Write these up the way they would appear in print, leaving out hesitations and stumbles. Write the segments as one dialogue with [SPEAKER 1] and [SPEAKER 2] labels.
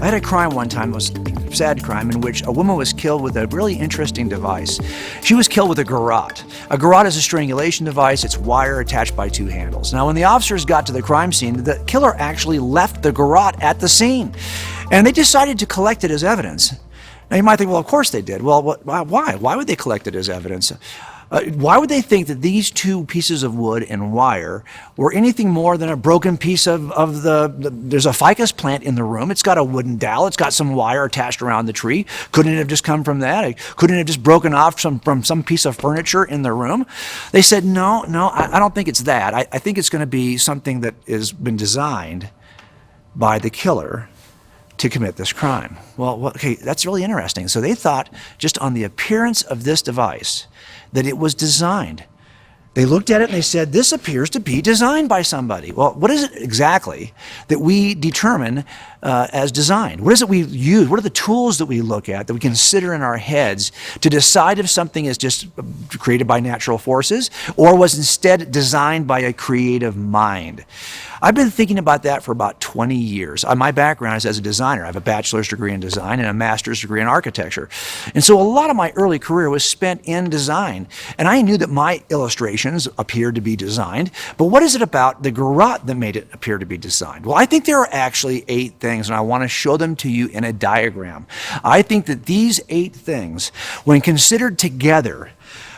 [SPEAKER 1] I had a crime one time, it was a sad crime, in which a woman was killed with a really interesting device. She was killed with a garrote. A garrote is a strangulation device. It's wire attached by two handles. Now, when the officers got to the crime scene, the killer actually left the garrote at the scene, and they decided to collect it as evidence. Now, you might think, well, of course they did. Well, why? Why would they collect it as evidence? Why would they think that these two pieces of wood and wire were anything more than a broken piece of there's a ficus plant in the room. It's got a wooden dowel. It's got some wire attached around the tree. Couldn't it have just come from that? Couldn't it have just broken off from some piece of furniture in the room? They said, no, I don't think it's that. I think it's going to be something that has been designed by the killer to commit this crime. Well, okay, that's really interesting. So they thought, just on the appearance of this device, that it was designed. They looked at it and they said, this appears to be designed by somebody. Well, what is it exactly that we determine as designed? What is it we use? What are the tools that we look at, that we consider in our heads to decide if something is just created by natural forces or was instead designed by a creative mind? I've been thinking about that for about 20 years. My background is as a designer. I have a bachelor's degree in design and a master's degree in architecture. And so a lot of my early career was spent in design. And I knew that my illustrations appeared to be designed. But what is it about the garrote that made it appear to be designed? Well, I think there are actually 8 things, and I want to show them to you in a diagram. I think that these 8 things, when considered together,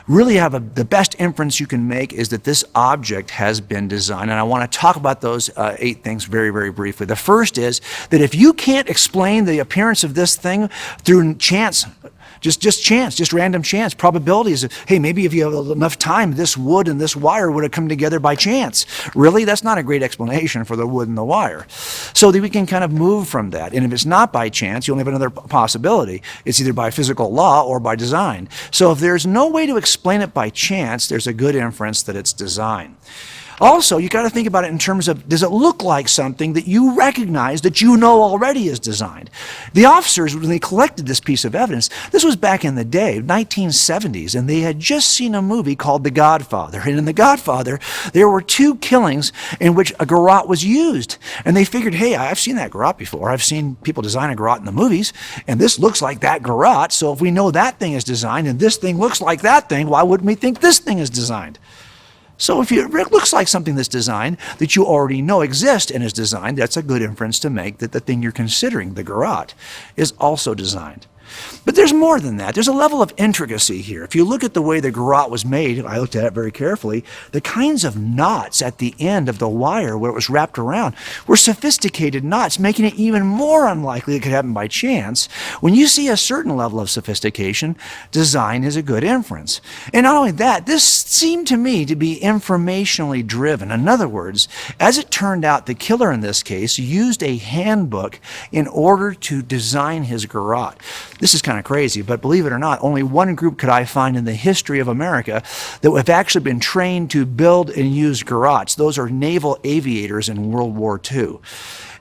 [SPEAKER 1] really have the best inference you can make is that this object has been designed. And I want to talk about those 8 things very, very briefly. The first is that if you can't explain the appearance of this thing through chance, just random chance, probabilities, hey, maybe if you have enough time, this wood and this wire would have come together by chance. Really? That's not a great explanation for the wood and the wire. So that we can kind of move from that. And if it's not by chance, you only have another possibility. It's either by physical law or by design. So if there's no way to explain it by chance, there's a good inference that it's design. Also, you got to think about it in terms of, does it look like something that you recognize that you know already is designed? The officers, when they collected this piece of evidence, this was back in the day, 1970s, and they had just seen a movie called The Godfather. And in The Godfather, there were 2 killings in which a garrote was used. And they figured, hey, I've seen that garrote before. I've seen people design a garrote in the movies, and this looks like that garrote. So if we know that thing is designed and this thing looks like that thing, why wouldn't we think this thing is designed? So if it looks like something that's designed that you already know exists and is designed, that's a good inference to make that the thing you're considering, the garrote, is also designed. But there's more than that. There's a level of intricacy here. If you look at the way the garrote was made, I looked at it very carefully, the kinds of knots at the end of the wire where it was wrapped around were sophisticated knots, making it even more unlikely it could happen by chance. When you see a certain level of sophistication, design is a good inference. And not only that, this seemed to me to be informationally driven. In other words, as it turned out, the killer in this case used a handbook in order to design his garrote. This is kind of crazy, but believe it or not, only one group could I find in the history of America that have actually been trained to build and use garrotes. Those are naval aviators in World War II.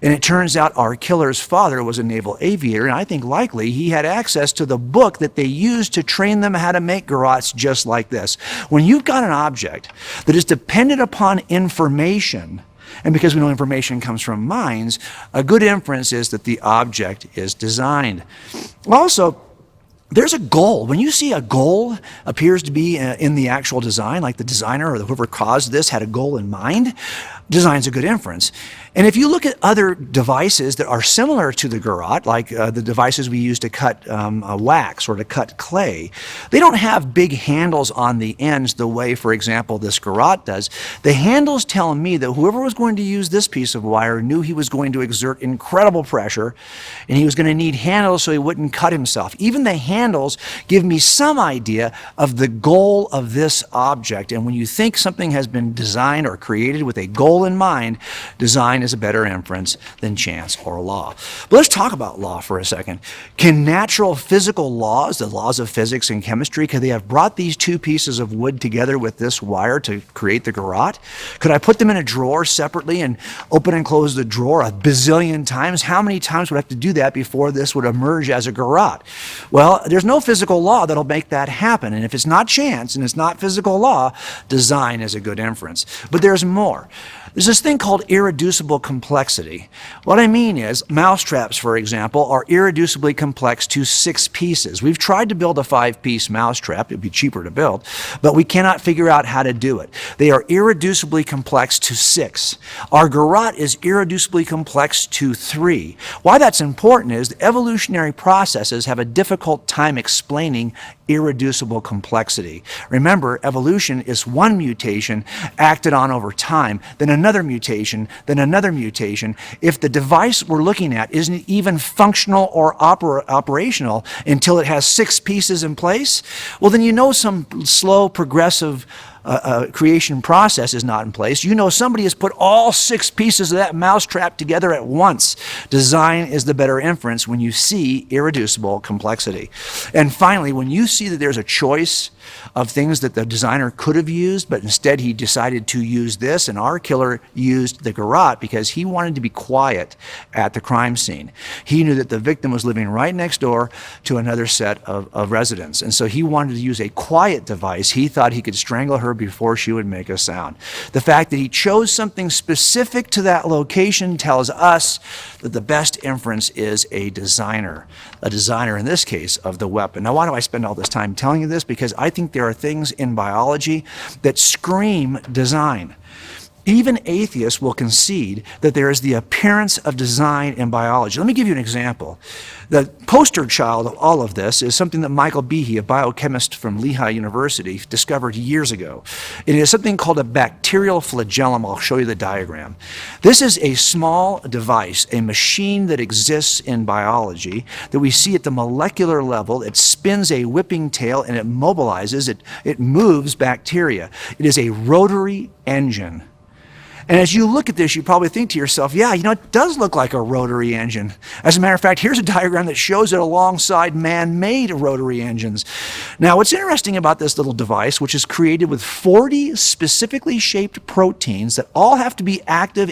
[SPEAKER 1] And it turns out our killer's father was a naval aviator, and I think likely he had access to the book that they used to train them how to make garrotes just like this. When you've got an object that is dependent upon information, and because we know information comes from minds, a good inference is that the object is designed. Also, there's a goal. When you see a goal appears to be in the actual design, like the designer or whoever caused this had a goal in mind, design's a good inference. And if you look at other devices that are similar to the garrote, like the devices we use to cut wax or to cut clay, they don't have big handles on the ends the way, for example, this garrote does. The handles tell me that whoever was going to use this piece of wire knew he was going to exert incredible pressure, and he was going to need handles so he wouldn't cut himself. Even the handles give me some idea of the goal of this object. And when you think something has been designed or created with a goal in mind, design is a better inference than chance or law. But let's talk about law for a second. Can natural physical laws, the laws of physics and chemistry, could they have brought these 2 pieces of wood together with this wire to create the garrote? Could I put them in a drawer separately and open and close the drawer a bazillion times? How many times would I have to do that before this would emerge as a garrote? Well, there's no physical law that'll make that happen. And if it's not chance and it's not physical law, design is a good inference. But there's more. There's this thing called irreducible complexity. What I mean is, mousetraps, for example, are irreducibly complex to 6 pieces. We've tried to build a 5-piece mousetrap, it'd be cheaper to build, but we cannot figure out how to do it. They are irreducibly complex to 6. Our garrote is irreducibly complex to 3. Why that's important is the evolutionary processes have a difficult time explaining irreducible complexity. Remember, evolution is one mutation acted on over time, then another mutation, then another mutation. If the device we're looking at isn't even functional or operational until it has 6 pieces in place, well, then you know some slow, progressive creation process is not in place. You know somebody has put all 6 pieces of that mousetrap together at once. Design is the better inference when you see irreducible complexity. And finally, when you see that there's a choice of things that the designer could have used, but instead he decided to use this, and our killer used the garrote because he wanted to be quiet at the crime scene. He knew that the victim was living right next door to another set of residents, and so he wanted to use a quiet device. He thought he could strangle her before she would make a sound. The fact that he chose something specific to that location tells us that the best inference is a designer in this case of the weapon. Now, why do I spend all this time telling you this? Because I think there are things in biology that scream design. Even atheists will concede that there is the appearance of design in biology. Let me give you an example. The poster child of all of this is something that Michael Behe, a biochemist from Lehigh University, discovered years ago. It is something called a bacterial flagellum. I'll show you the diagram. This is a small device, a machine that exists in biology that we see at the molecular level. It spins a whipping tail and it mobilizes, it moves bacteria. It is a rotary engine. And as you look at this, you probably think to yourself, yeah, you know, it does look like a rotary engine. As a matter of fact, here's a diagram that shows it alongside man-made rotary engines. Now, what's interesting about this little device, which is created with 40 specifically shaped proteins that all have to be active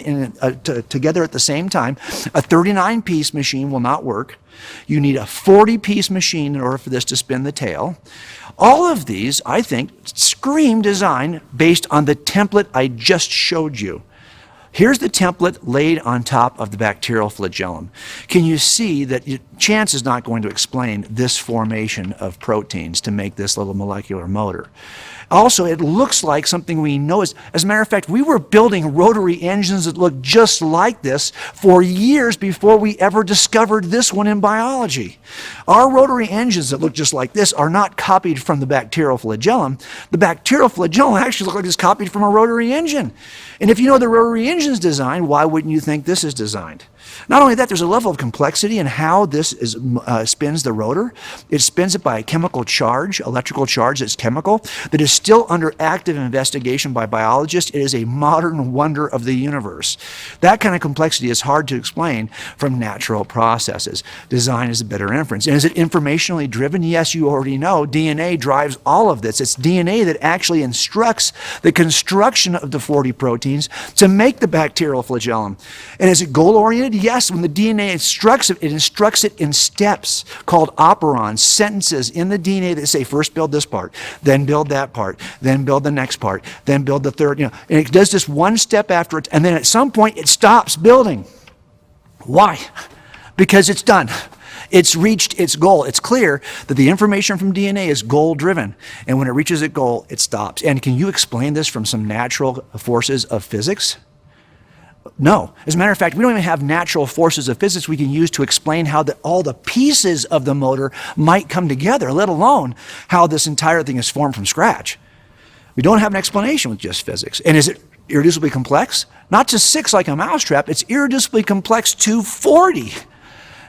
[SPEAKER 1] together at the same time. A 39-piece machine will not work. You need a 40-piece machine in order for this to spin the tail. All of these, I think, scream design based on the template I just showed you. Here's the template laid on top of the bacterial flagellum. Can you see that chance is not going to explain this formation of proteins to make this little molecular motor? Also, it looks like something we know is, as a matter of fact, we were building rotary engines that looked just like this for years before we ever discovered this one in biology. Our rotary engines that look just like this are not copied from the bacterial flagellum. The bacterial flagellum actually looks like it's copied from a rotary engine. And if you know the rotary engine's design, why wouldn't you think this is designed? Not only that, there's a level of complexity in how this spins the rotor. It spins it by a chemical charge, electrical charge that's chemical, that is still under active investigation by biologists. It is a modern wonder of the universe. That kind of complexity is hard to explain from natural processes. Design is a better inference. And is it informationally driven? Yes, you already know. DNA drives all of this. It's DNA that actually instructs the construction of the 40 proteins to make the bacterial flagellum. And is it goal-oriented? Yes, when the DNA instructs it instructs it in steps called operons, sentences in the DNA that say, first build this part, then build that part, then build the next part, then build the third, and it does this one step after it, and then at some point it stops building. Why? Because it's done. It's reached its goal. It's clear that the information from DNA is goal-driven, and when it reaches its goal, it stops. And can you explain this from some natural forces of physics? No. As a matter of fact, we don't even have natural forces of physics we can use to explain how all the pieces of the motor might come together, let alone how this entire thing is formed from scratch. We don't have an explanation with just physics. And is it irreducibly complex? Not to 6 like a mousetrap, it's irreducibly complex to 40.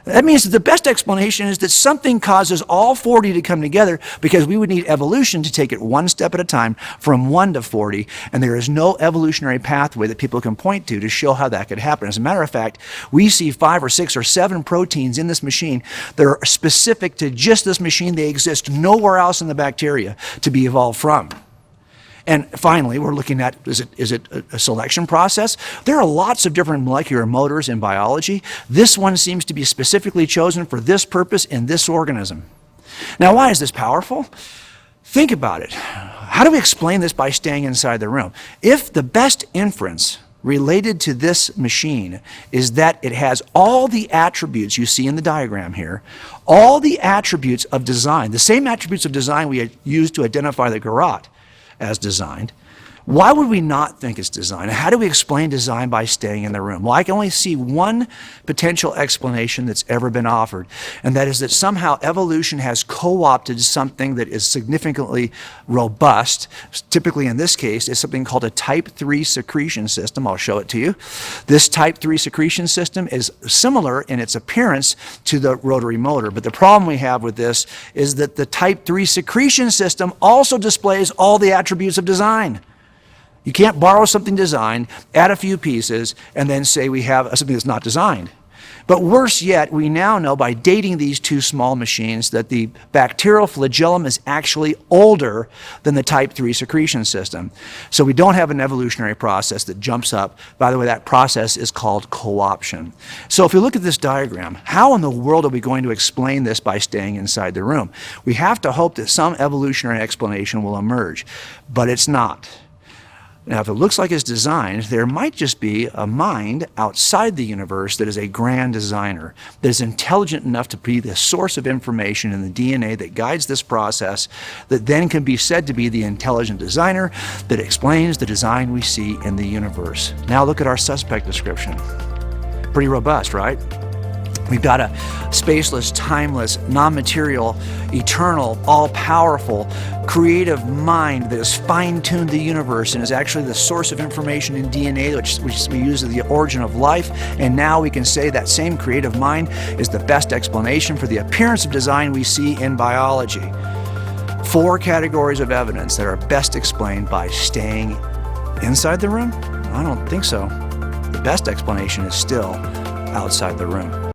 [SPEAKER 1] That means that the best explanation is that something causes all 40 to come together, because we would need evolution to take it one step at a time from 1 to 40, and there is no evolutionary pathway that people can point to show how that could happen. As a matter of fact, we see 5 or 6 or 7 proteins in this machine that are specific to just this machine. They exist nowhere else in the bacteria to be evolved from. And finally, we're looking at, is it a selection process? There are lots of different molecular motors in biology. This one seems to be specifically chosen for this purpose in this organism. Now, why is this powerful? Think about it. How do we explain this by staying inside the room? If the best inference related to this machine is that it has all the attributes you see in the diagram here, all the attributes of design, the same attributes of design we had used to identify the garrote as designed. Why would we not think it's design? How do we explain design by staying in the room? Well, I can only see one potential explanation that's ever been offered, and that is that somehow evolution has co-opted something that is significantly robust. Typically in this case, it's something called a type 3 secretion system. I'll show it to you. This type 3 secretion system is similar in its appearance to the rotary motor, but the problem we have with this is that the type 3 secretion system also displays all the attributes of design. You can't borrow something designed, add a few pieces, and then say we have something that's not designed. But worse yet, we now know by dating these two small machines that the bacterial flagellum is actually older than the type 3 secretion system. So we don't have an evolutionary process that jumps up. By the way, that process is called co-option. So if you look at this diagram, how in the world are we going to explain this by staying inside the room? We have to hope that some evolutionary explanation will emerge, but it's not. Now, if it looks like it's designed, there might just be a mind outside the universe that is a grand designer, that is intelligent enough to be the source of information in the DNA that guides this process, that then can be said to be the intelligent designer that explains the design we see in the universe. Now look at our suspect description. Pretty robust, right? We've got a spaceless, timeless, non-material, eternal, all-powerful, creative mind that has fine-tuned the universe and is actually the source of information in DNA, which we use as the origin of life. And now we can say that same creative mind is the best explanation for the appearance of design we see in biology. 4 categories of evidence that are best explained by staying inside the room? I don't think so. The best explanation is still outside the room.